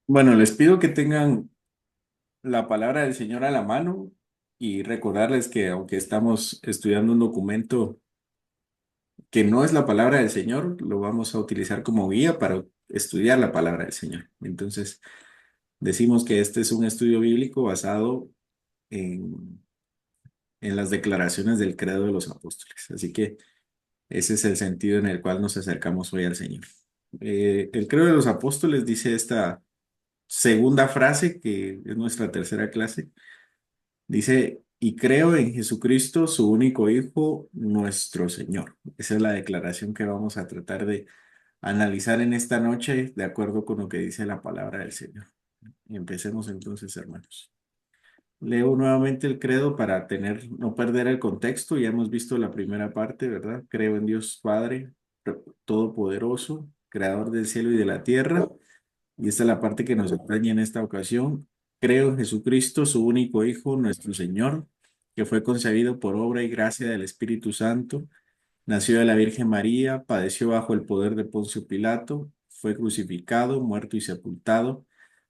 Bueno, les pido que tengan la palabra del Señor a la mano y recordarles que aunque estamos estudiando un documento que no es la palabra del Señor, lo vamos a utilizar como guía para estudiar la palabra del Señor. Entonces, decimos que este es un estudio bíblico basado en, en las declaraciones del credo de los apóstoles. Así que ese es el sentido en el cual nos acercamos hoy al Señor. El credo de los apóstoles dice esta segunda frase, que es nuestra tercera clase. Dice, y creo en Jesucristo, su único Hijo, nuestro Señor. Esa es la declaración que vamos a tratar de analizar en esta noche, de acuerdo con lo que dice la palabra del Señor. Empecemos entonces, hermanos. Leo nuevamente el credo para no perder el contexto. Ya hemos visto la primera parte, ¿verdad? Creo en Dios Padre, Todopoderoso, Creador del cielo y de la tierra. Y esta es la parte que nos atañe en esta ocasión. Creo en Jesucristo, su único Hijo, nuestro Señor, que fue concebido por obra y gracia del Espíritu Santo, nació de la Virgen María, padeció bajo el poder de Poncio Pilato, fue crucificado, muerto y sepultado,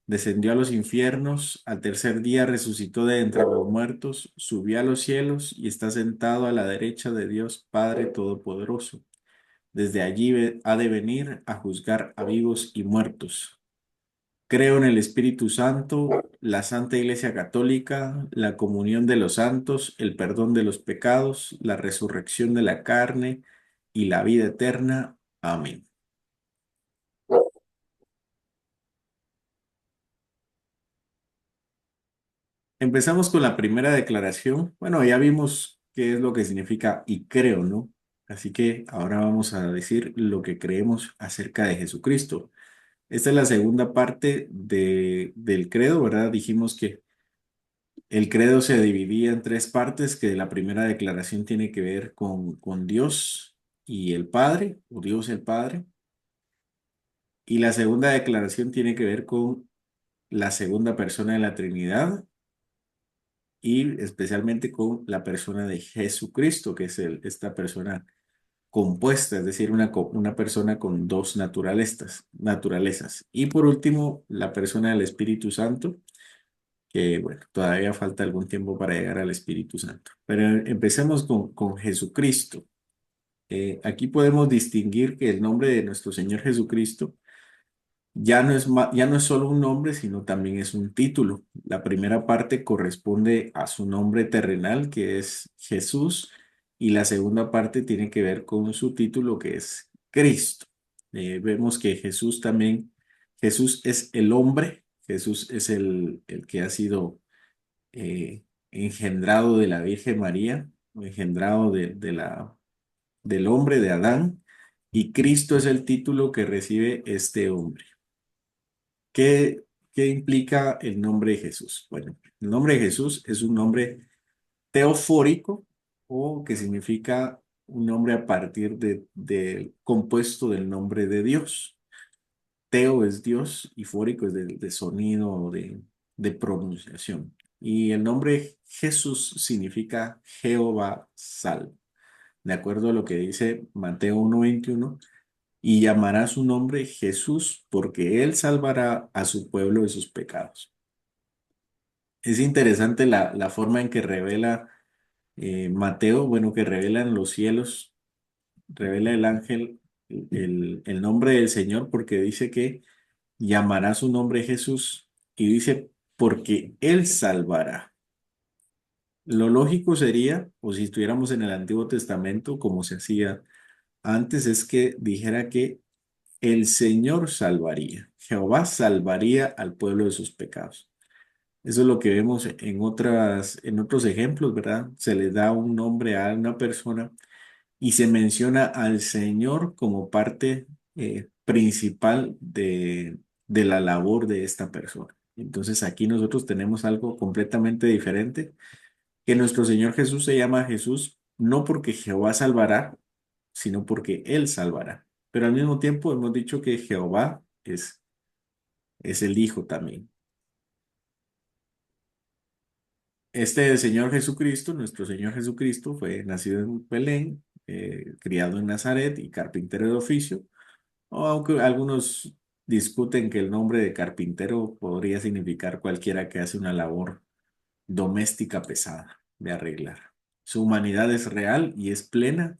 descendió a los infiernos, al tercer día resucitó de entre los muertos, subió a los cielos y está sentado a la derecha de Dios Padre Todopoderoso. Desde allí ha de venir a juzgar a vivos y muertos. Creo en el Espíritu Santo, la Santa Iglesia Católica, la comunión de los santos, el perdón de los pecados, la resurrección de la carne y la vida eterna. Amén. Empezamos con la primera declaración. Bueno, ya vimos qué es lo que significa y creo, ¿no? Así que ahora vamos a decir lo que creemos acerca de Jesucristo. Esta es la segunda parte del credo, ¿verdad? Dijimos que el credo se dividía en tres partes, que la primera declaración tiene que ver con Dios y el Padre, o Dios el Padre, y la segunda declaración tiene que ver con la segunda persona de la Trinidad y especialmente con la persona de Jesucristo, que es esta persona compuesta, es decir, una persona con dos naturalezas. Y por último, la persona del Espíritu Santo, que bueno, todavía falta algún tiempo para llegar al Espíritu Santo. Pero empecemos con Jesucristo. Aquí podemos distinguir que el nombre de nuestro Señor Jesucristo ya no es solo un nombre, sino también es un título. La primera parte corresponde a su nombre terrenal, que es Jesús, y la segunda parte tiene que ver con su título, que es Cristo. Vemos que Jesús es el hombre, Jesús es el que ha sido engendrado de la Virgen María, engendrado del hombre de Adán, y Cristo es el título que recibe este hombre. ¿Qué, qué implica el nombre de Jesús? Bueno, el nombre de Jesús es un nombre teofórico o que significa un nombre a partir compuesto del nombre de Dios. Teo es Dios y fórico es de sonido o de pronunciación. Y el nombre Jesús significa Jehová salva. De acuerdo a lo que dice Mateo 1:21, y llamará su nombre Jesús porque él salvará a su pueblo de sus pecados. Es interesante la forma en que revela Mateo, bueno, que revela en los cielos, revela el ángel el nombre del Señor porque dice que llamará su nombre Jesús y dice porque él salvará. Lo lógico sería, o si estuviéramos en el Antiguo Testamento, como se hacía antes, es que dijera que el Señor salvaría. Jehová salvaría al pueblo de sus pecados. Eso es lo que vemos en otros ejemplos, ¿verdad? Se le da un nombre a una persona y se menciona al Señor como parte principal de la labor de esta persona. Entonces aquí nosotros tenemos algo completamente diferente, que nuestro Señor Jesús se llama Jesús no porque Jehová salvará, sino porque Él salvará. Pero al mismo tiempo hemos dicho que Jehová es el Hijo también. Este Señor Jesucristo, nuestro Señor Jesucristo, fue nacido en Belén, criado en Nazaret y carpintero de oficio, o aunque algunos discuten que el nombre de carpintero podría significar cualquiera que hace una labor doméstica pesada de arreglar. Su humanidad es real y es plena.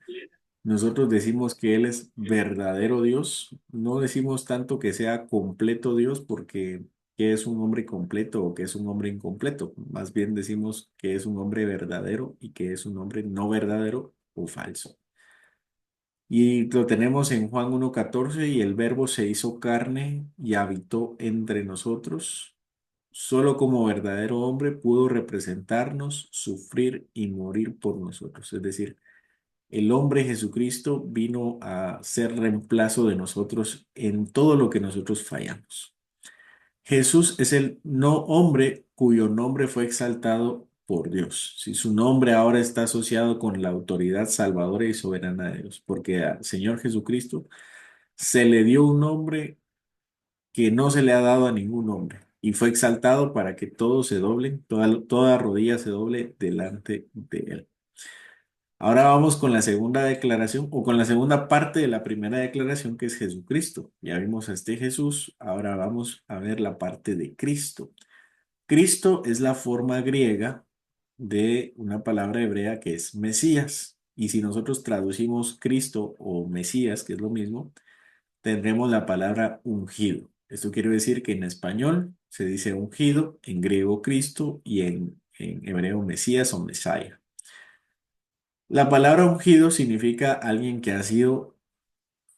Nosotros decimos que Él es verdadero Dios. No decimos tanto que sea completo Dios porque que es un hombre completo o que es un hombre incompleto. Más bien decimos que es un hombre verdadero y que es un hombre no verdadero o falso. Y lo tenemos en Juan 1:14 y el verbo se hizo carne y habitó entre nosotros. Solo como verdadero hombre pudo representarnos, sufrir y morir por nosotros. Es decir, el hombre Jesucristo vino a ser reemplazo de nosotros en todo lo que nosotros fallamos. Jesús es el no hombre cuyo nombre fue exaltado por Dios. Si su nombre ahora está asociado con la autoridad salvadora y soberana de Dios, porque al Señor Jesucristo se le dio un nombre que no se le ha dado a ningún hombre y fue exaltado para que todos se doblen, toda rodilla se doble delante de él. Ahora vamos con la segunda declaración o con la segunda parte de la primera declaración que es Jesucristo. Ya vimos a este Jesús, ahora vamos a ver la parte de Cristo. Cristo es la forma griega de una palabra hebrea que es Mesías. Y si nosotros traducimos Cristo o Mesías, que es lo mismo, tendremos la palabra ungido. Esto quiere decir que en español se dice ungido, en griego Cristo y en hebreo Mesías o Mesaya. La palabra ungido significa alguien que ha sido,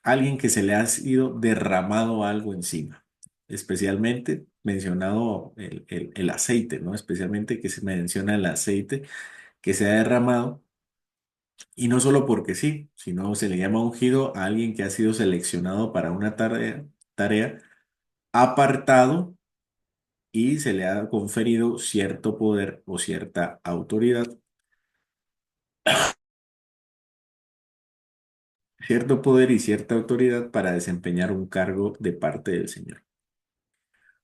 alguien que se le ha sido derramado algo encima, especialmente mencionado el aceite, ¿no? Especialmente que se menciona el aceite que se ha derramado y no solo porque sí, sino se le llama ungido a alguien que ha sido seleccionado para una tarea apartado y se le ha conferido cierto poder o cierta autoridad, cierto poder y cierta autoridad para desempeñar un cargo de parte del Señor.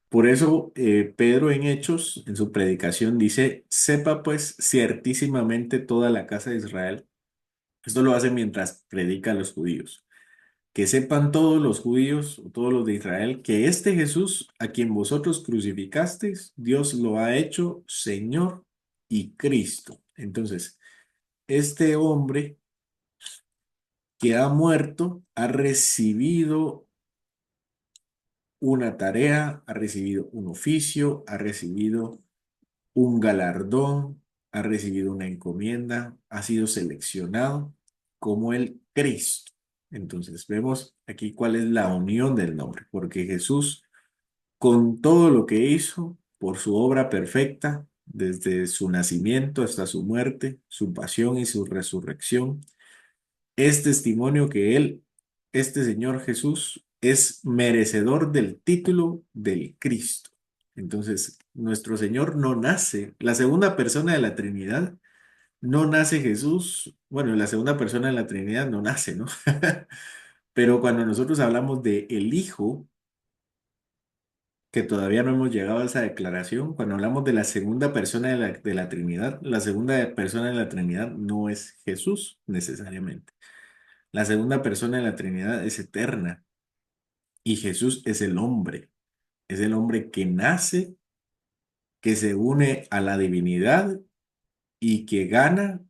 Por eso Pedro en Hechos, en su predicación, dice, sepa pues ciertísimamente toda la casa de Israel. Esto lo hace mientras predica a los judíos. Que sepan todos los judíos, o todos los de Israel, que este Jesús, a quien vosotros crucificasteis, Dios lo ha hecho Señor y Cristo. Entonces, este hombre que ha muerto ha recibido una tarea, ha recibido un oficio, ha recibido un galardón, ha recibido una encomienda, ha sido seleccionado como el Cristo. Entonces vemos aquí cuál es la unión del nombre, porque Jesús, con todo lo que hizo, por su obra perfecta, desde su nacimiento hasta su muerte, su pasión y su resurrección, es testimonio que Él, este Señor Jesús, es merecedor del título del Cristo. Entonces, nuestro Señor no nace, la segunda persona de la Trinidad, no nace Jesús, bueno, la segunda persona de la Trinidad no nace, ¿no? Pero cuando nosotros hablamos de el Hijo, que todavía no hemos llegado a esa declaración, cuando hablamos de la segunda persona de la Trinidad, la segunda persona de la Trinidad no es Jesús necesariamente. La segunda persona de la Trinidad es eterna y Jesús es el hombre que nace, que se une a la divinidad y que gana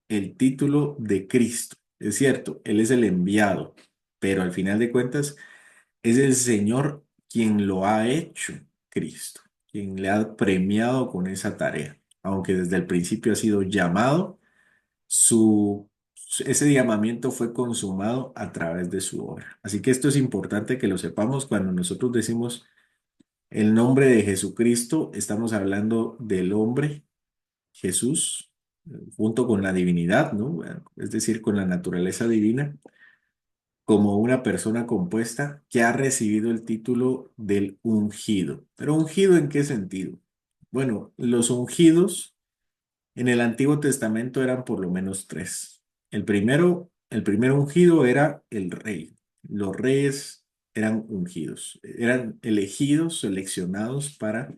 el título de Cristo. Es cierto, Él es el enviado, pero al final de cuentas es el Señor quien lo ha hecho Cristo, quien le ha premiado con esa tarea, aunque desde el principio ha sido llamado su, ese llamamiento fue consumado a través de su obra. Así que esto es importante que lo sepamos cuando nosotros decimos el nombre de Jesucristo, estamos hablando del hombre Jesús junto con la divinidad, ¿no? Es decir, con la naturaleza divina, como una persona compuesta que ha recibido el título del ungido. ¿Pero ungido en qué sentido? Bueno, los ungidos en el Antiguo Testamento eran por lo menos tres. El primer ungido era el rey. Los reyes eran ungidos, eran elegidos, seleccionados para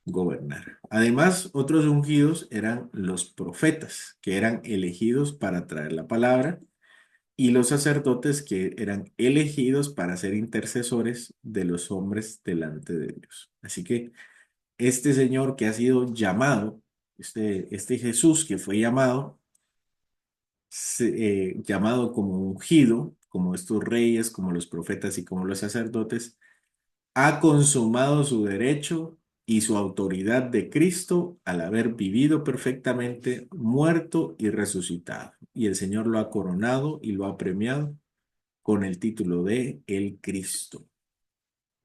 gobernar. Además, otros ungidos eran los profetas, que eran elegidos para traer la palabra y los sacerdotes que eran elegidos para ser intercesores de los hombres delante de Dios. Así que este Señor que ha sido llamado, este Jesús que fue llamado, llamado como ungido, como estos reyes, como los profetas y como los sacerdotes, ha consumado su derecho y su autoridad de Cristo al haber vivido perfectamente, muerto y resucitado. Y el Señor lo ha coronado y lo ha premiado con el título de el Cristo.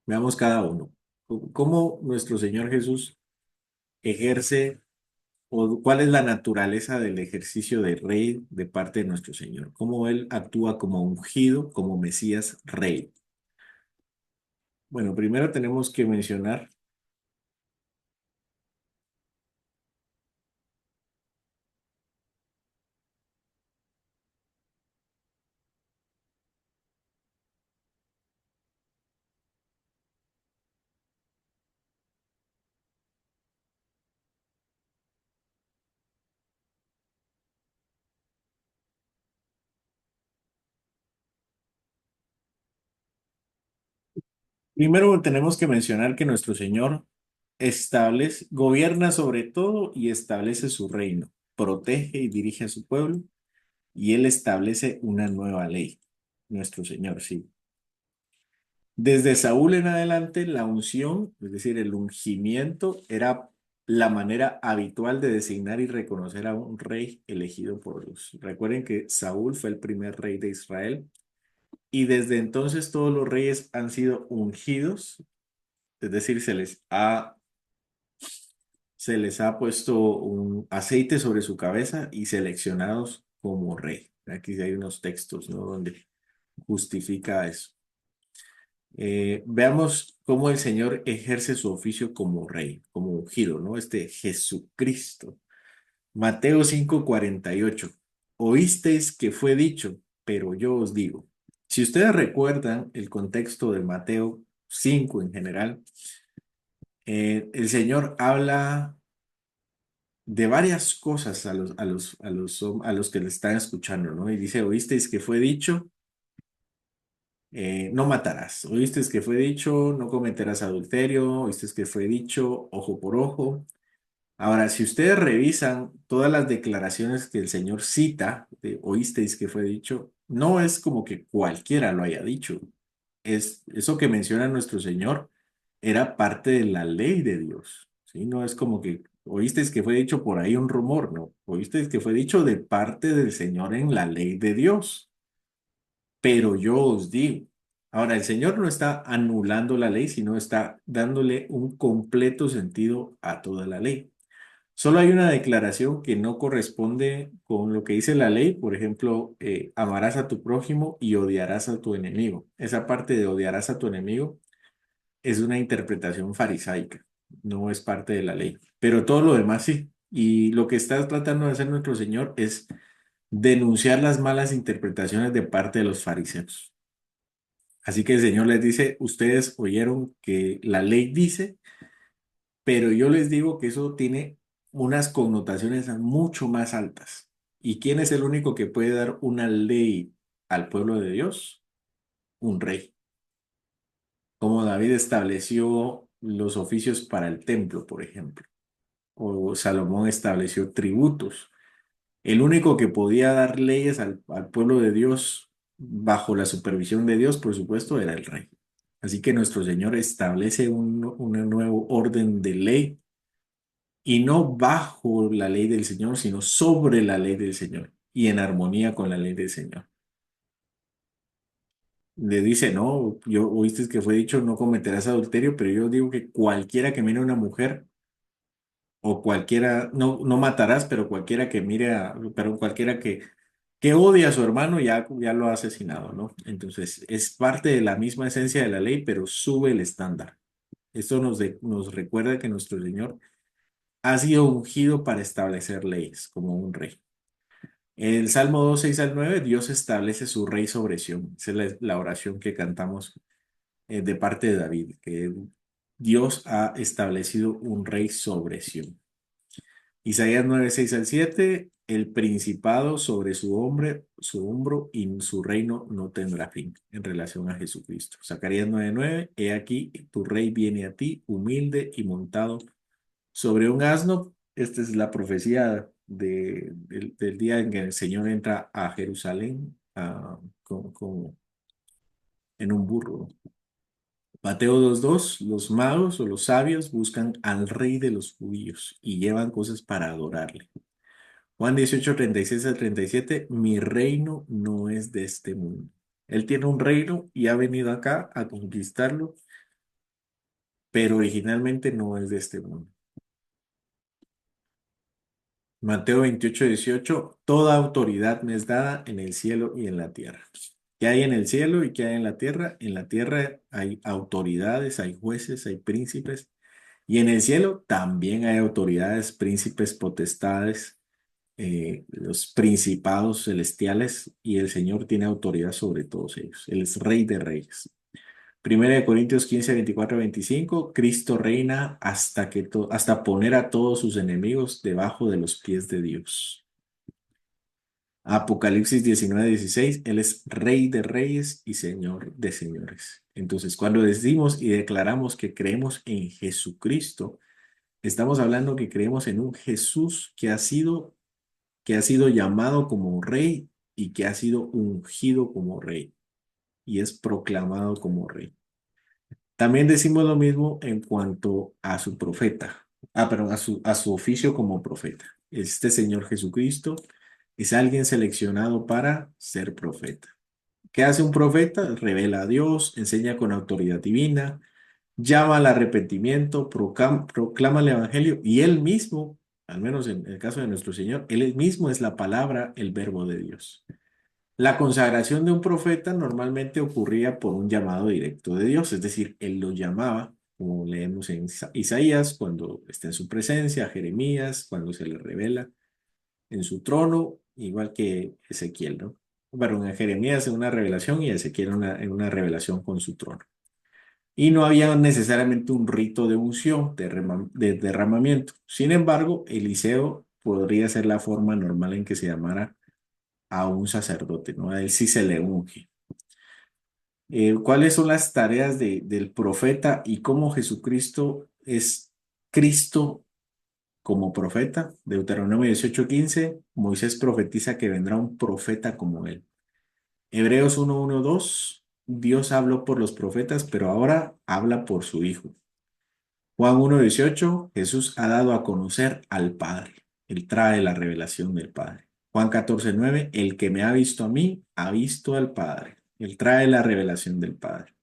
Veamos cada uno. ¿Cómo nuestro Señor Jesús ejerce o cuál es la naturaleza del ejercicio de rey de parte de nuestro Señor? ¿Cómo Él actúa como ungido, como Mesías rey? Bueno, primero tenemos que mencionar. Primero tenemos que mencionar que nuestro Señor gobierna sobre todo y establece su reino, protege y dirige a su pueblo y Él establece una nueva ley. Nuestro Señor, sí. Desde Saúl en adelante, la unción, es decir, el ungimiento, era la manera habitual de designar y reconocer a un rey elegido por Dios. Recuerden que Saúl fue el primer rey de Israel y desde entonces todos los reyes han sido ungidos, es decir, se les ha puesto un aceite sobre su cabeza y seleccionados como rey. Aquí hay unos textos, ¿no? Donde justifica eso. Veamos cómo el Señor ejerce su oficio como rey, como ungido, ¿no? Este Jesucristo. Mateo 5:48. Oísteis que fue dicho, pero yo os digo. Si ustedes recuerdan el contexto de Mateo 5 en general, el Señor habla de varias cosas a los que le están escuchando, ¿no? Y dice, oísteis que fue dicho, no matarás. Oíste que fue dicho, no cometerás adulterio. Oíste que fue dicho, ojo por ojo. Ahora, si ustedes revisan todas las declaraciones que el Señor cita, de oísteis que fue dicho, no es como que cualquiera lo haya dicho. Es eso que menciona nuestro Señor era parte de la ley de Dios, ¿sí? No es como que oísteis que fue dicho por ahí un rumor, no. Oísteis que fue dicho de parte del Señor en la ley de Dios, pero yo os digo. Ahora, el Señor no está anulando la ley, sino está dándole un completo sentido a toda la ley. Solo hay una declaración que no corresponde con lo que dice la ley, por ejemplo, amarás a tu prójimo y odiarás a tu enemigo. Esa parte de odiarás a tu enemigo es una interpretación farisaica, no es parte de la ley, pero todo lo demás sí. Y lo que está tratando de hacer nuestro Señor es denunciar las malas interpretaciones de parte de los fariseos. Así que el Señor les dice, ustedes oyeron que la ley dice, pero yo les digo que eso tiene unas connotaciones mucho más altas. ¿Y quién es el único que puede dar una ley al pueblo de Dios? Un rey. Como David estableció los oficios para el templo, por ejemplo, o Salomón estableció tributos. El único que podía dar leyes al pueblo de Dios bajo la supervisión de Dios, por supuesto, era el rey. Así que nuestro Señor establece un nuevo orden de ley y no bajo la ley del Señor, sino sobre la ley del Señor y en armonía con la ley del Señor. Le dice, no, yo oíste que fue dicho, no cometerás adulterio, pero yo digo que cualquiera que mire a una mujer o cualquiera, no, no matarás, pero cualquiera que pero cualquiera que odie a su hermano ya lo ha asesinado, ¿no? Entonces, es parte de la misma esencia de la ley, pero sube el estándar. Esto nos recuerda que nuestro Señor ha sido ungido para establecer leyes como un rey. El Salmo 2 6 al 9 Dios establece su rey sobre Sión. Esa es la oración que cantamos de parte de David, que Dios ha establecido un rey sobre Sión. Isaías 9, 6 al 7, el principado sobre su hombro y su reino no tendrá fin en relación a Jesucristo. Zacarías 9, 9, he aquí, tu rey viene a ti, humilde y montado sobre un asno. Esta es la profecía del día en que el Señor entra a Jerusalén en un burro. Mateo 2, 2, los magos o los sabios buscan al rey de los judíos y llevan cosas para adorarle. Juan 18, 36 al 37, mi reino no es de este mundo. Él tiene un reino y ha venido acá a conquistarlo, pero originalmente no es de este mundo. Mateo 28, 18, toda autoridad me es dada en el cielo y en la tierra. ¿Qué hay en el cielo y qué hay en la tierra? En la tierra hay autoridades, hay jueces, hay príncipes. Y en el cielo también hay autoridades, príncipes, potestades, los principados celestiales, y el Señor tiene autoridad sobre todos ellos. Él es Rey de Reyes. Primera de Corintios 15, 24, 25, Cristo reina hasta poner a todos sus enemigos debajo de los pies de Dios. Apocalipsis 19, 16, Él es Rey de Reyes y Señor de Señores. Entonces, cuando decimos y declaramos que creemos en Jesucristo, estamos hablando que creemos en un Jesús que ha sido llamado como rey y que ha sido ungido como rey y es proclamado como rey. También decimos lo mismo en cuanto a su profeta, perdón, a su oficio como profeta. Este Señor Jesucristo es alguien seleccionado para ser profeta. ¿Qué hace un profeta? Revela a Dios, enseña con autoridad divina, llama al arrepentimiento, proclama el evangelio y él mismo, al menos en el caso de nuestro Señor, él mismo es la palabra, el verbo de Dios. La consagración de un profeta normalmente ocurría por un llamado directo de Dios, es decir, él lo llamaba, como leemos en Isaías, cuando está en su presencia, Jeremías, cuando se le revela en su trono, igual que Ezequiel, ¿no? Bueno, en Jeremías en una revelación y Ezequiel en una revelación con su trono. Y no había necesariamente un rito de unción, de derramamiento. Sin embargo, Eliseo podría ser la forma normal en que se llamara a un sacerdote, ¿no? A él sí se le unge. ¿Cuáles son las tareas del profeta y cómo Jesucristo es Cristo como profeta? Deuteronomio 18, 15, Moisés profetiza que vendrá un profeta como él. Hebreos 1, 1, 2, Dios habló por los profetas, pero ahora habla por su Hijo. Juan 1, 18, Jesús ha dado a conocer al Padre. Él trae la revelación del Padre. Juan 14, 9, el que me ha visto a mí, ha visto al Padre. Él trae la revelación del Padre.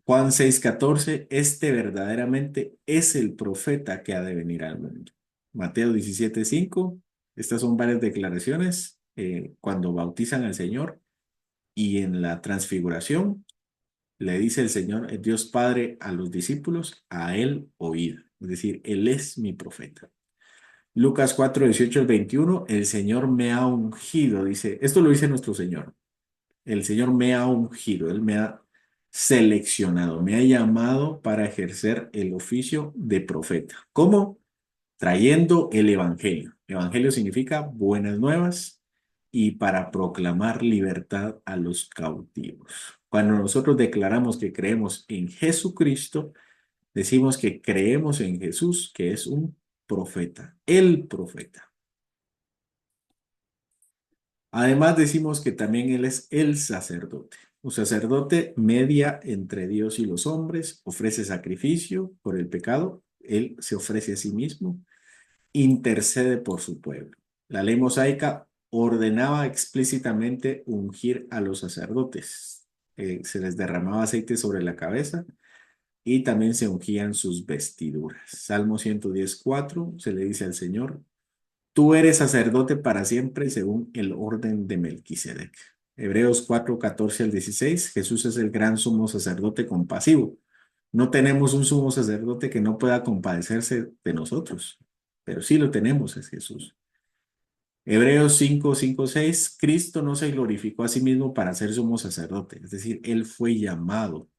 Juan 6, 14, este verdaderamente es el profeta que ha de venir al mundo. Mateo 17, 5, estas son varias declaraciones cuando bautizan al Señor y en la transfiguración le dice el Señor, el Dios Padre, a los discípulos, a él oíd. Es decir, él es mi profeta. Lucas 4, 18 al 21, el Señor me ha ungido, dice, esto lo dice nuestro Señor. El Señor me ha ungido, Él me ha seleccionado, me ha llamado para ejercer el oficio de profeta. ¿Cómo? Trayendo el Evangelio. Evangelio significa buenas nuevas y para proclamar libertad a los cautivos. Cuando nosotros declaramos que creemos en Jesucristo, decimos que creemos en Jesús, que es un profeta, el profeta. Además decimos que también Él es el sacerdote. Un sacerdote media entre Dios y los hombres, ofrece sacrificio por el pecado, Él se ofrece a sí mismo, intercede por su pueblo. La ley mosaica ordenaba explícitamente ungir a los sacerdotes. Se les derramaba aceite sobre la cabeza y también se ungían sus vestiduras. Salmo 110, 4 se le dice al Señor, tú eres sacerdote para siempre según el orden de Melquisedec. Hebreos 4, 14 al 16, Jesús es el gran sumo sacerdote compasivo. No tenemos un sumo sacerdote que no pueda compadecerse de nosotros, pero sí lo tenemos, es Jesús. Hebreos 5, 5, 6, Cristo no se glorificó a sí mismo para ser sumo sacerdote, es decir, Él fue llamado.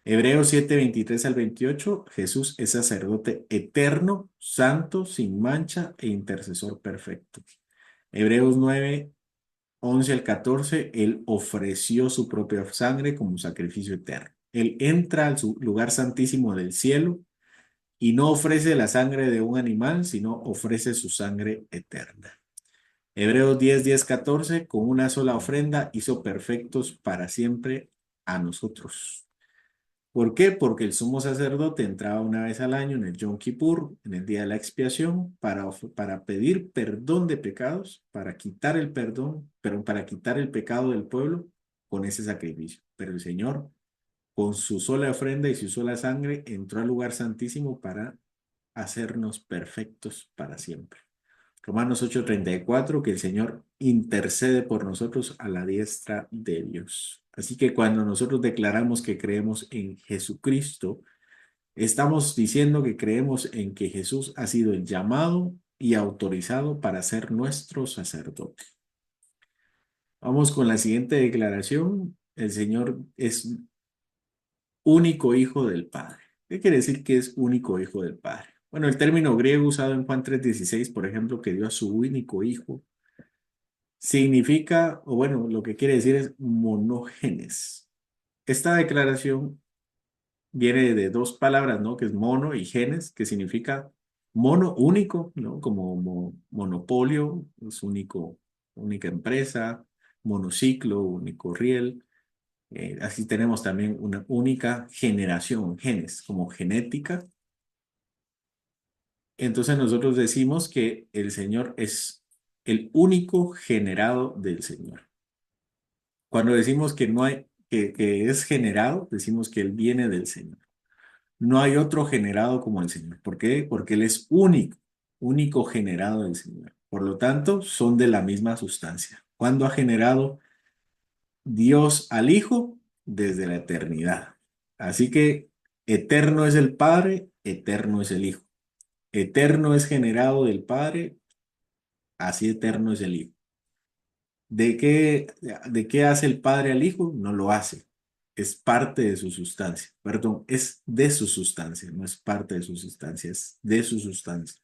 Hebreos 7 23 al 28, Jesús es sacerdote eterno, santo, sin mancha e intercesor perfecto. Hebreos 9 11 al 14, Él ofreció su propia sangre como sacrificio eterno. Él entra al lugar santísimo del cielo y no ofrece la sangre de un animal, sino ofrece su sangre eterna. Hebreos 10 10 14, con una sola ofrenda hizo perfectos para siempre a nosotros. ¿Por qué? Porque el sumo sacerdote entraba una vez al año en el Yom Kippur, en el día de la expiación, para pedir perdón de pecados, para quitar el perdón, pero para quitar el pecado del pueblo con ese sacrificio. Pero el Señor, con su sola ofrenda y su sola sangre, entró al lugar santísimo para hacernos perfectos para siempre. Romanos 8:34, que el Señor intercede por nosotros a la diestra de Dios. Así que cuando nosotros declaramos que creemos en Jesucristo, estamos diciendo que creemos en que Jesús ha sido llamado y autorizado para ser nuestro sacerdote. Vamos con la siguiente declaración. El Señor es único hijo del Padre. ¿Qué quiere decir que es único hijo del Padre? Bueno, el término griego usado en Juan 3:16, por ejemplo, que dio a su único hijo, significa, o bueno, lo que quiere decir es monógenes. Esta declaración viene de dos palabras, ¿no? Que es mono y genes, que significa mono, único, ¿no? Como monopolio, es único, única empresa, monociclo, único riel. Así tenemos también una única generación, genes, como genética. Entonces nosotros decimos que el Señor es el único generado del Señor. Cuando decimos que no hay, que es generado, decimos que Él viene del Señor. No hay otro generado como el Señor. ¿Por qué? Porque Él es único, único generado del Señor. Por lo tanto, son de la misma sustancia. ¿Cuándo ha generado Dios al Hijo? Desde la eternidad. Así que eterno es el Padre, eterno es el Hijo. Eterno es generado del Padre, así eterno es el Hijo. ¿De qué hace el Padre al Hijo? No lo hace. Es parte de su sustancia. Perdón, es de su sustancia, no es parte de su sustancia, es de su sustancia.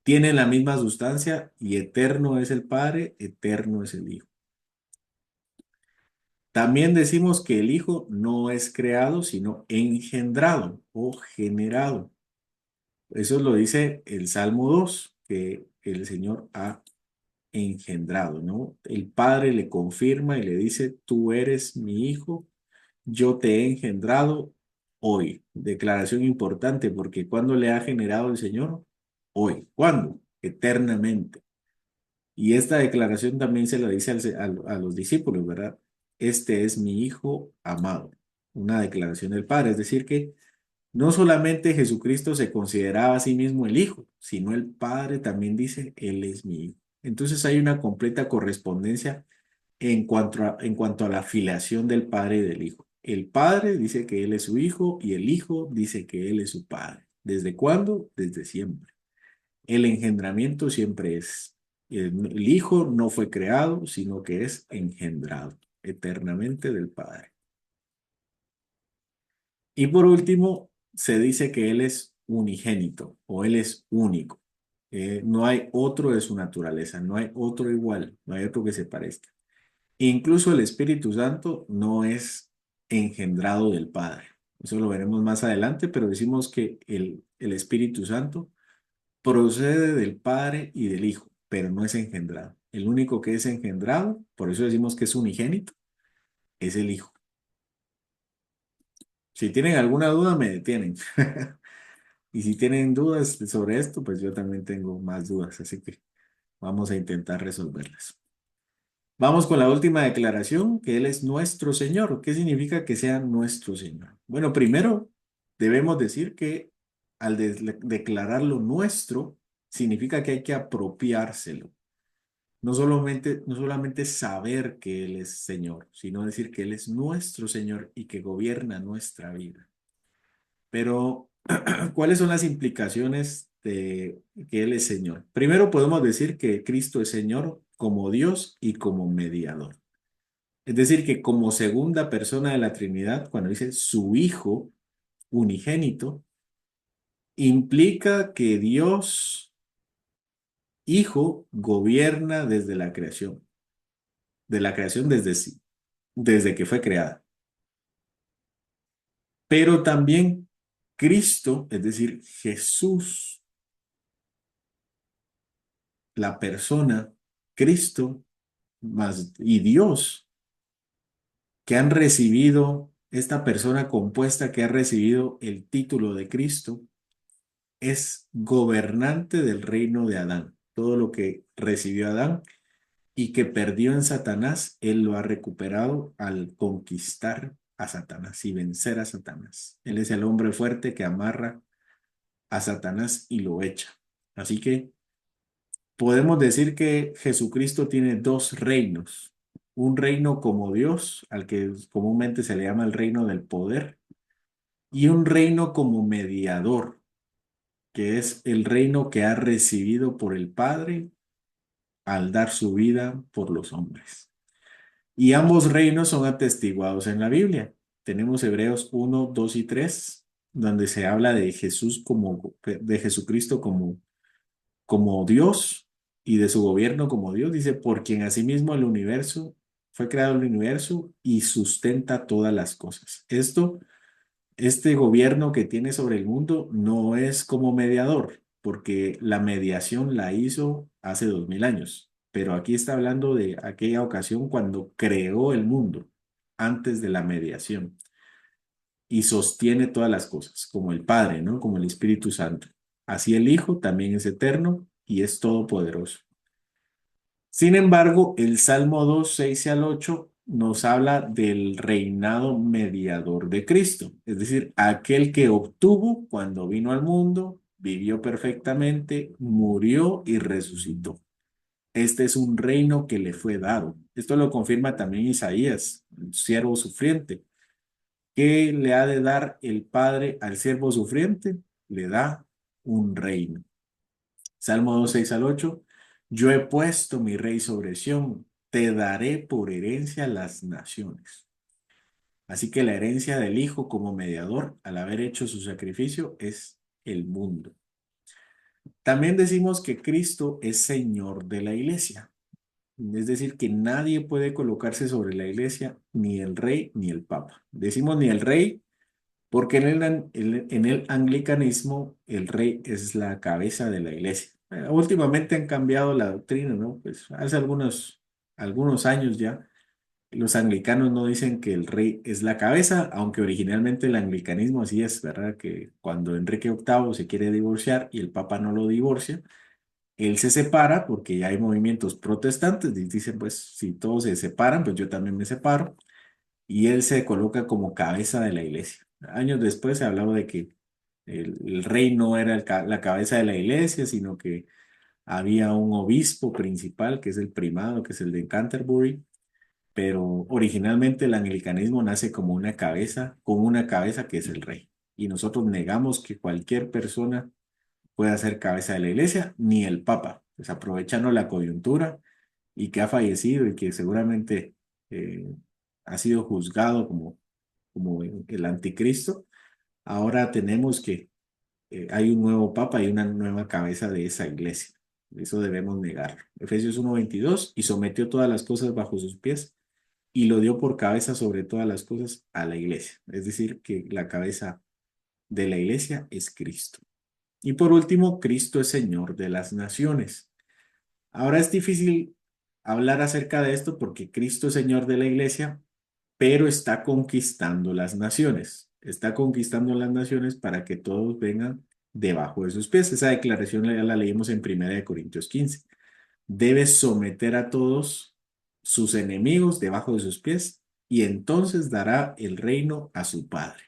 Tiene la misma sustancia y eterno es el Padre, eterno es el Hijo. También decimos que el Hijo no es creado, sino engendrado o generado. Eso lo dice el Salmo 2, que el Señor ha engendrado, ¿no? El Padre le confirma y le dice, tú eres mi hijo, yo te he engendrado hoy. Declaración importante porque ¿cuándo le ha generado el Señor? Hoy. ¿Cuándo? Eternamente. Y esta declaración también se la dice a los discípulos, ¿verdad? Este es mi hijo amado. Una declaración del Padre, es decir, que no solamente Jesucristo se consideraba a sí mismo el Hijo, sino el Padre también dice, Él es mi Hijo. Entonces hay una completa correspondencia en cuanto a la filiación del Padre y del Hijo. El Padre dice que Él es su Hijo y el Hijo dice que Él es su Padre. ¿Desde cuándo? Desde siempre. El engendramiento siempre es. El Hijo no fue creado, sino que es engendrado eternamente del Padre. Y por último, se dice que Él es unigénito o Él es único. No hay otro de su naturaleza, no hay otro igual, no hay otro que se parezca. Incluso el Espíritu Santo no es engendrado del Padre. Eso lo veremos más adelante, pero decimos que el Espíritu Santo procede del Padre y del Hijo, pero no es engendrado. El único que es engendrado, por eso decimos que es unigénito, es el Hijo. Si tienen alguna duda, me detienen. Y si tienen dudas sobre esto, pues yo también tengo más dudas, así que vamos a intentar resolverlas. Vamos con la última declaración, que Él es nuestro Señor. ¿Qué significa que sea nuestro Señor? Bueno, primero debemos decir que al declararlo nuestro, significa que hay que apropiárselo. No solamente saber que Él es Señor, sino decir que Él es nuestro Señor y que gobierna nuestra vida. Pero, ¿cuáles son las implicaciones de que Él es Señor? Primero podemos decir que Cristo es Señor como Dios y como mediador. Es decir, que como segunda persona de la Trinidad, cuando dice su Hijo unigénito, implica que Dios Hijo gobierna desde la creación, de la creación desde sí, desde que fue creada. Pero también Cristo, es decir, Jesús, la persona, Cristo más y Dios, que han recibido, esta persona compuesta que ha recibido el título de Cristo, es gobernante del reino de Adán. Todo lo que recibió Adán y que perdió en Satanás, él lo ha recuperado al conquistar a Satanás y vencer a Satanás. Él es el hombre fuerte que amarra a Satanás y lo echa. Así que podemos decir que Jesucristo tiene dos reinos. Un reino como Dios, al que comúnmente se le llama el reino del poder, y un reino como mediador, que es el reino que ha recibido por el Padre al dar su vida por los hombres. Y ambos reinos son atestiguados en la Biblia. Tenemos Hebreos 1, 2 y 3, donde se habla de Jesús como, de Jesucristo como Dios y de su gobierno como Dios. Dice, por quien asimismo el universo, fue creado el universo y sustenta todas las cosas. Este gobierno que tiene sobre el mundo no es como mediador, porque la mediación la hizo hace 2000 años, pero aquí está hablando de aquella ocasión cuando creó el mundo, antes de la mediación, y sostiene todas las cosas, como el Padre, ¿no? Como el Espíritu Santo. Así el Hijo también es eterno y es todopoderoso. Sin embargo, el Salmo 2, 6 al 8 nos habla del reinado mediador de Cristo, es decir, aquel que obtuvo cuando vino al mundo, vivió perfectamente, murió y resucitó. Este es un reino que le fue dado. Esto lo confirma también Isaías, el siervo sufriente. ¿Qué le ha de dar el Padre al siervo sufriente? Le da un reino. Salmo 2, 6 al 8. Yo he puesto mi rey sobre Sión, te daré por herencia las naciones. Así que la herencia del Hijo como mediador, al haber hecho su sacrificio, es el mundo. También decimos que Cristo es Señor de la iglesia. Es decir, que nadie puede colocarse sobre la iglesia, ni el rey ni el papa. Decimos ni el rey porque en el anglicanismo el rey es la cabeza de la iglesia. Últimamente han cambiado la doctrina, ¿no? Pues hace algunos años ya, los anglicanos no dicen que el rey es la cabeza, aunque originalmente el anglicanismo así es, ¿verdad? Que cuando Enrique VIII se quiere divorciar y el papa no lo divorcia, él se separa porque ya hay movimientos protestantes y dicen, pues si todos se separan, pues yo también me separo y él se coloca como cabeza de la iglesia. Años después se hablaba de que el rey no era la cabeza de la iglesia, sino que había un obispo principal, que es el primado, que es el de Canterbury, pero originalmente el anglicanismo nace como una cabeza, con una cabeza que es el rey. Y nosotros negamos que cualquier persona pueda ser cabeza de la iglesia, ni el papa, pues aprovechando la coyuntura y que ha fallecido y que seguramente eh, ha sido juzgado como el anticristo. Ahora tenemos que hay un nuevo papa y una nueva cabeza de esa iglesia. Eso debemos negarlo. Efesios 1:22, y sometió todas las cosas bajo sus pies y lo dio por cabeza sobre todas las cosas a la iglesia. Es decir, que la cabeza de la iglesia es Cristo. Y por último, Cristo es Señor de las naciones. Ahora es difícil hablar acerca de esto porque Cristo es Señor de la iglesia, pero está conquistando las naciones. Está conquistando las naciones para que todos vengan debajo de sus pies. Esa declaración ya la leímos en 1 Corintios 15. Debe someter a todos sus enemigos debajo de sus pies y entonces dará el reino a su Padre.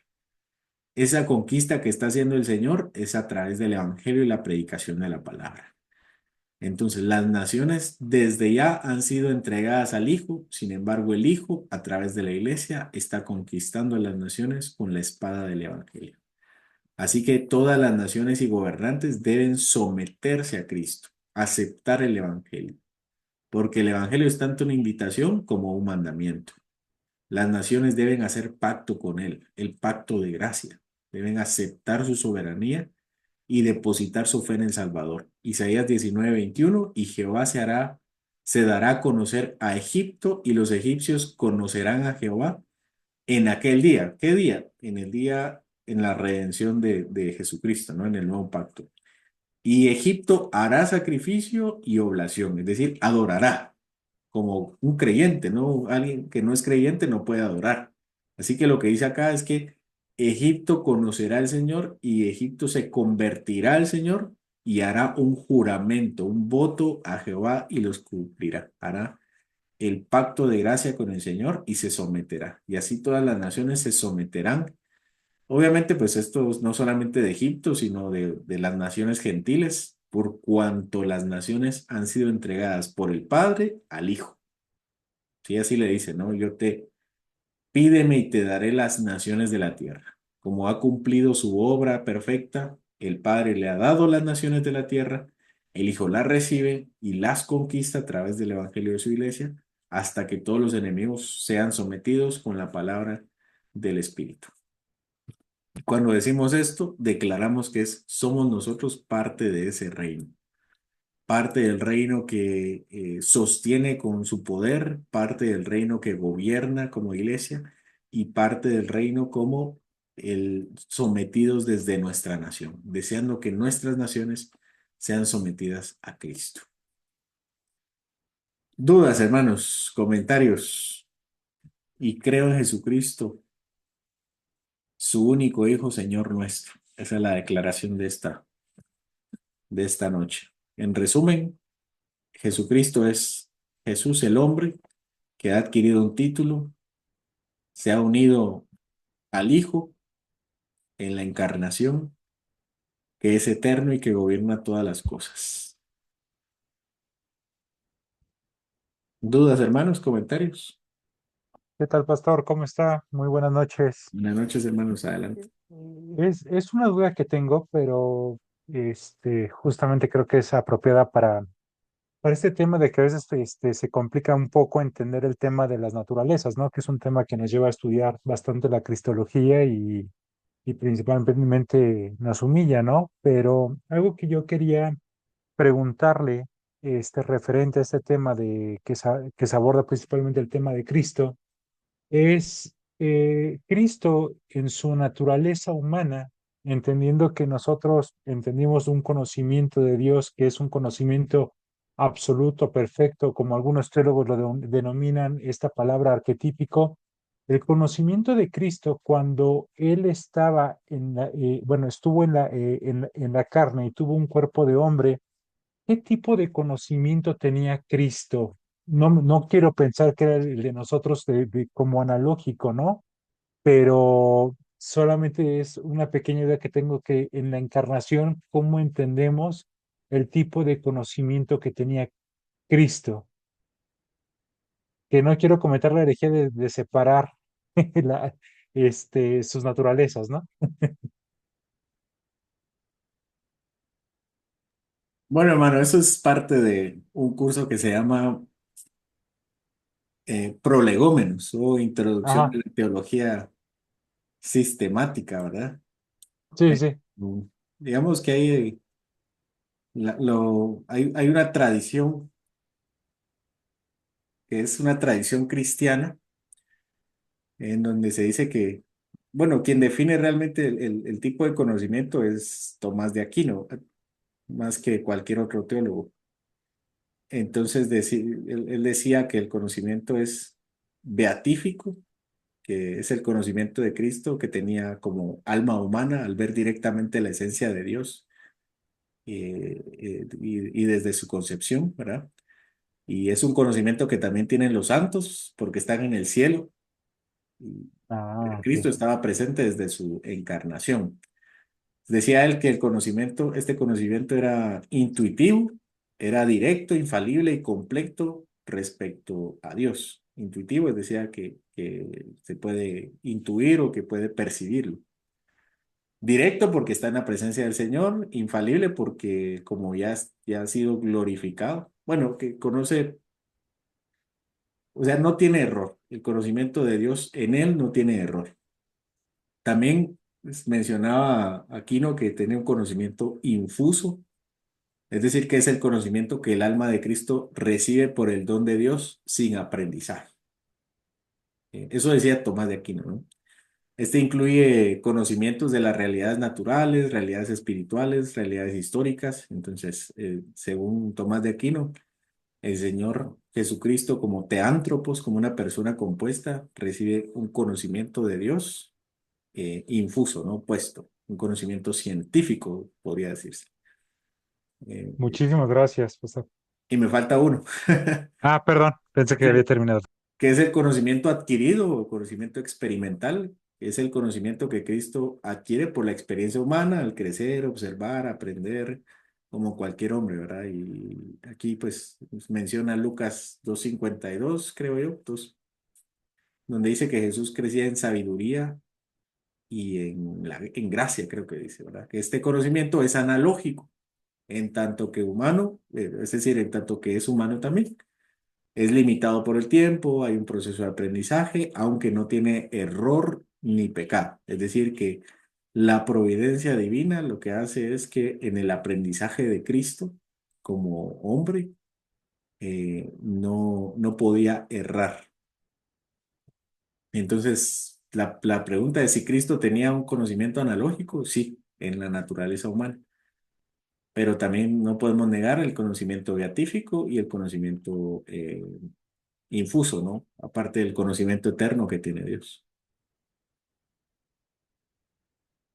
Esa conquista que está haciendo el Señor es a través del Evangelio y la predicación de la palabra. Entonces, las naciones desde ya han sido entregadas al Hijo, sin embargo, el Hijo, a través de la Iglesia, está conquistando a las naciones con la espada del Evangelio. Así que todas las naciones y gobernantes deben someterse a Cristo, aceptar el Evangelio, porque el Evangelio es tanto una invitación como un mandamiento. Las naciones deben hacer pacto con él, el pacto de gracia. Deben aceptar su soberanía y depositar su fe en el Salvador. Isaías 19:21, y Jehová se dará a conocer a Egipto y los egipcios conocerán a Jehová en aquel día. ¿Qué día? En el día, en la redención de Jesucristo, ¿no? En el nuevo pacto. Y Egipto hará sacrificio y oblación, es decir, adorará como un creyente, ¿no? Alguien que no es creyente no puede adorar. Así que lo que dice acá es que Egipto conocerá al Señor y Egipto se convertirá al Señor y hará un juramento, un voto a Jehová y los cumplirá. Hará el pacto de gracia con el Señor y se someterá. Y así todas las naciones se someterán. Obviamente, pues esto es no solamente de Egipto, sino de las naciones gentiles, por cuanto las naciones han sido entregadas por el Padre al Hijo. Sí, así le dice, ¿no? Pídeme y te daré las naciones de la tierra. Como ha cumplido su obra perfecta, el Padre le ha dado las naciones de la tierra, el Hijo las recibe y las conquista a través del Evangelio de su iglesia, hasta que todos los enemigos sean sometidos con la palabra del Espíritu. Cuando decimos esto, declaramos que somos nosotros parte de ese reino, parte del reino que sostiene con su poder, parte del reino que gobierna como iglesia y parte del reino como sometidos desde nuestra nación, deseando que nuestras naciones sean sometidas a Cristo. Dudas, hermanos, comentarios. Y creo en Jesucristo, su único Hijo, Señor nuestro. Esa es la declaración de esta noche. En resumen, Jesucristo es Jesús el hombre que ha adquirido un título, se ha unido al Hijo en la encarnación, que es eterno y que gobierna todas las cosas. ¿Dudas, hermanos? ¿Comentarios? ¿Qué tal, pastor? ¿Cómo está? Muy buenas noches. Buenas noches, hermanos. Adelante. Es una duda que tengo, pero justamente creo que es apropiada para este tema de que a veces se complica un poco entender el tema de las naturalezas, ¿no? Que es un tema que nos lleva a estudiar bastante la cristología y principalmente nos humilla, ¿no? Pero algo que yo quería preguntarle, referente a este tema que se aborda principalmente el tema de Cristo es Cristo en su naturaleza humana, entendiendo que nosotros entendimos un conocimiento de Dios que es un conocimiento absoluto, perfecto, como algunos teólogos denominan esta palabra arquetípico. El conocimiento de Cristo cuando Él estaba bueno, estuvo en la carne y tuvo un cuerpo de hombre. ¿Qué tipo de conocimiento tenía Cristo? No quiero pensar que era el de nosotros como analógico, ¿no? Pero solamente es una pequeña idea que tengo que en la encarnación, ¿cómo entendemos el tipo de conocimiento que tenía Cristo? Que no quiero cometer la herejía de separar la, sus naturalezas, ¿no? Bueno, hermano, eso es parte de un curso que se llama Prolegómenos o Introducción Ajá, a la Teología Sistemática, ¿verdad? sí, Eh, sí, mm, digamos que hay una tradición que es una tradición cristiana en donde se dice que, bueno, quien define realmente el tipo de conocimiento es Tomás de Aquino, más que cualquier otro teólogo. Entonces, él decía que el conocimiento es beatífico, que es el conocimiento de Cristo que tenía como alma humana al ver directamente la esencia de Dios y desde su concepción, ¿verdad? Y es un conocimiento que también tienen los santos porque están en el cielo. Y ah, Cristo ok. estaba presente desde su encarnación. Decía él que este conocimiento era intuitivo, era directo, infalible y completo respecto a Dios. Intuitivo, es decir, que se puede intuir o que puede percibirlo. Directo porque está en la presencia del Señor, infalible porque como ya ha sido glorificado, bueno, que conoce O sea, no tiene error. El conocimiento de Dios en él no tiene error. También mencionaba Aquino que tenía un conocimiento infuso, es decir, que es el conocimiento que el alma de Cristo recibe por el don de Dios sin aprendizaje. Eso decía Tomás de Aquino, ¿no? Este incluye conocimientos de las realidades naturales, realidades espirituales, realidades históricas. Entonces, según Tomás de Aquino, el Señor Jesucristo como teántropos, como una persona compuesta, recibe un conocimiento de Dios infuso, ¿no? Puesto, un conocimiento científico, podría decirse. Eh, Muchísimas gracias, pastor. y me falta uno, Ah, perdón, pensé que había que, terminado. que es el conocimiento adquirido o conocimiento experimental. Es el conocimiento que Cristo adquiere por la experiencia humana al crecer, observar, aprender, como cualquier hombre, ¿verdad? Y aquí pues menciona Lucas 2:52, creo yo, donde dice que Jesús crecía en sabiduría y en gracia, creo que dice, ¿verdad? Que este conocimiento es analógico, en tanto que humano, es decir, en tanto que es humano también. Es limitado por el tiempo, hay un proceso de aprendizaje, aunque no tiene error ni pecado. Es decir, que la providencia divina lo que hace es que en el aprendizaje de Cristo como hombre, no podía errar. Entonces, la pregunta es si Cristo tenía un conocimiento analógico, sí, en la naturaleza humana, pero también no podemos negar el conocimiento beatífico y el conocimiento infuso, ¿no? Aparte del conocimiento eterno que tiene Dios.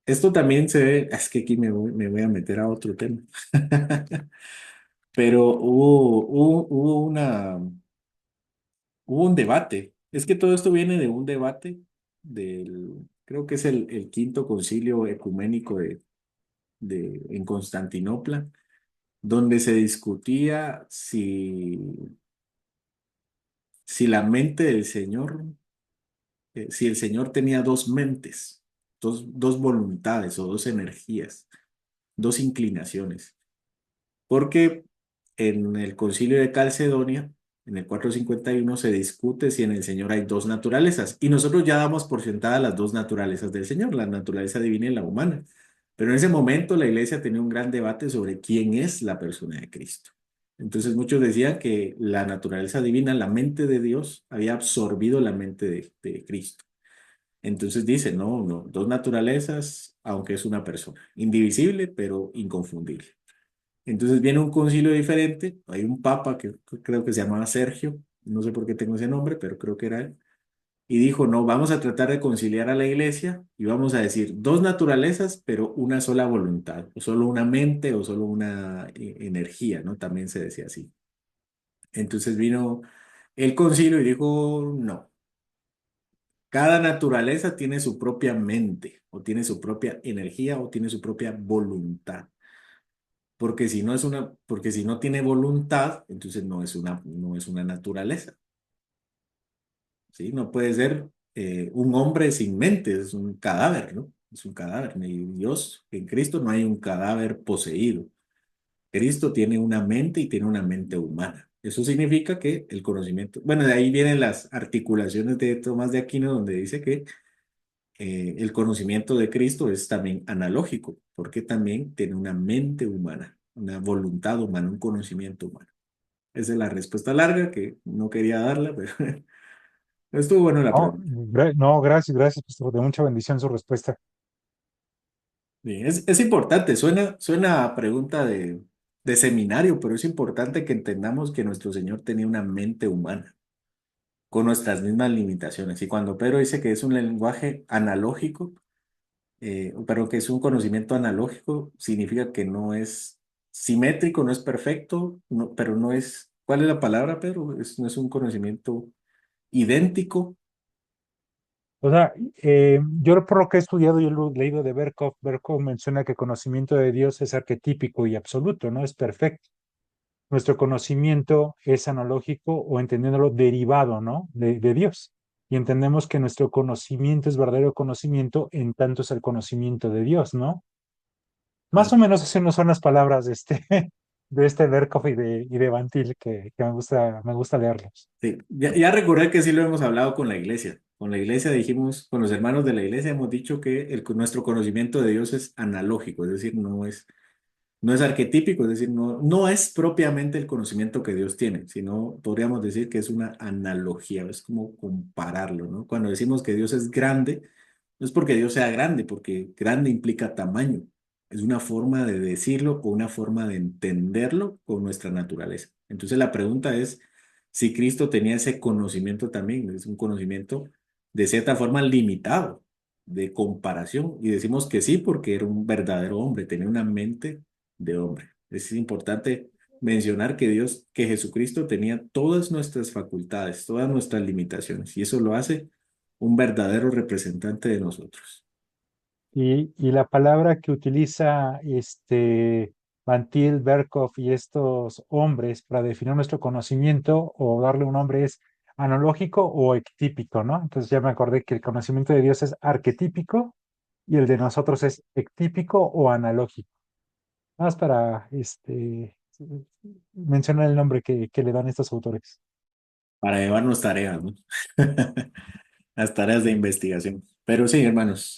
Esto también se ve, es que aquí me voy a meter a otro tema, pero hubo un debate. Es que todo esto viene de un debate creo que es el quinto concilio ecuménico en Constantinopla, donde se discutía si la mente del Señor, si el Señor tenía dos mentes, dos voluntades o dos energías, dos inclinaciones. Porque en el concilio de Calcedonia, en el 451 se discute si en el Señor hay dos naturalezas. Y nosotros ya damos por sentada las dos naturalezas del Señor, la naturaleza divina y la humana. Pero en ese momento la iglesia tenía un gran debate sobre quién es la persona de Cristo. Entonces muchos decían que la naturaleza divina, la mente de Dios, había absorbido la mente de Cristo. Entonces dice, no, no, dos naturalezas, aunque es una persona, indivisible, pero inconfundible. Entonces viene un concilio diferente, hay un papa que creo que se llamaba Sergio, no sé por qué tengo ese nombre, pero creo que era él, y dijo, no, vamos a tratar de conciliar a la iglesia y vamos a decir dos naturalezas, pero una sola voluntad, o solo una mente, o solo una energía, ¿no? También se decía así. Entonces vino el concilio y dijo, no, cada naturaleza tiene su propia mente, o tiene su propia energía, o tiene su propia voluntad. Porque si no tiene voluntad, entonces no es una naturaleza, ¿sí? No puede ser un hombre sin mente, es un cadáver, ¿no? Es un cadáver. Y Dios, en Cristo no hay un cadáver poseído. Cristo tiene una mente y tiene una mente humana. Eso significa que el conocimiento, bueno, de ahí vienen las articulaciones de Tomás de Aquino, donde dice que el conocimiento de Cristo es también analógico, porque también tiene una mente humana, una voluntad humana, un conocimiento humano. Esa es la respuesta larga que no quería darla, pero estuvo buena la No, pregunta. no, gracias, gracias, pastor. De mucha bendición su respuesta. Bien, es importante, suena a pregunta de seminario, pero es importante que entendamos que nuestro Señor tenía una mente humana con nuestras mismas limitaciones. Y cuando Pedro dice que es un lenguaje analógico, pero que es un conocimiento analógico, significa que no es simétrico, no es perfecto, pero no es, ¿cuál es la palabra, Pedro? No es un conocimiento idéntico. O sea, yo por lo que he estudiado y he leído de Berkov, Berkov menciona que el conocimiento de Dios es arquetípico y absoluto, no es perfecto. Nuestro conocimiento es analógico o entendiéndolo derivado, ¿no? De Dios. Y entendemos que nuestro conocimiento es verdadero conocimiento en tanto es el conocimiento de Dios, ¿no? Más o menos así no son las palabras de este. de este Berkov y de Bantil que me gusta leerlos. Sí, ya recordé que sí lo hemos hablado con la iglesia. Con la iglesia dijimos, con los hermanos de la iglesia hemos dicho que nuestro conocimiento de Dios es analógico, es decir, no es arquetípico, es decir, no es propiamente el conocimiento que Dios tiene, sino podríamos decir que es una analogía, es como compararlo, ¿no? Cuando decimos que Dios es grande, no es porque Dios sea grande, porque grande implica tamaño. Es una forma de decirlo o una forma de entenderlo con nuestra naturaleza. Entonces la pregunta es si Cristo tenía ese conocimiento también, es un conocimiento de cierta forma limitado, de comparación. Y decimos que sí porque era un verdadero hombre, tenía una mente de hombre. Es importante mencionar que que Jesucristo tenía todas nuestras facultades, todas nuestras limitaciones, y eso lo hace un verdadero representante de nosotros. Y la palabra que utiliza Bantil, Berkov y estos hombres para definir nuestro conocimiento o darle un nombre es analógico o ectípico, ¿no? Entonces ya me acordé que el conocimiento de Dios es arquetípico y el de nosotros es ectípico o analógico. Nada más para mencionar el nombre que le dan estos autores. Para llevarnos tareas, ¿no? Las tareas de investigación. Pero sí, hermanos,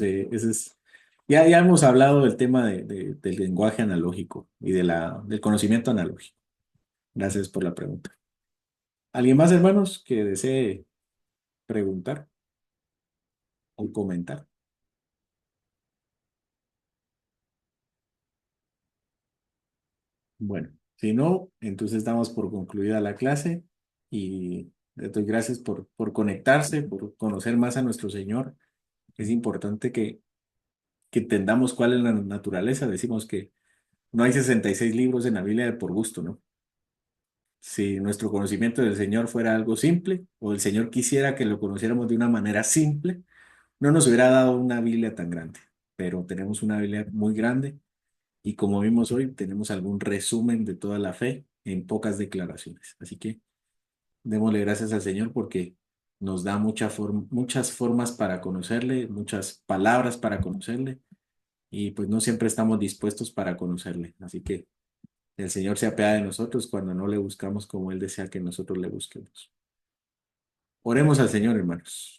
ya hemos hablado del tema del lenguaje analógico y del conocimiento analógico. Gracias por la pregunta. ¿Alguien más, hermanos, que desee preguntar o comentar? Bueno, si no, entonces damos por concluida la clase y les doy gracias por conectarse, por conocer más a nuestro Señor. Es importante que entendamos cuál es la naturaleza. Decimos que no hay 66 libros en la Biblia de por gusto, ¿no? Si nuestro conocimiento del Señor fuera algo simple, o el Señor quisiera que lo conociéramos de una manera simple, no nos hubiera dado una Biblia tan grande. Pero tenemos una Biblia muy grande y como vimos hoy, tenemos algún resumen de toda la fe en pocas declaraciones. Así que démosle gracias al Señor porque nos da muchas formas para conocerle, muchas palabras para conocerle y pues no siempre estamos dispuestos para conocerle. Así que el Señor se apiada de nosotros cuando no le buscamos como Él desea que nosotros le busquemos. Oremos al Señor, hermanos.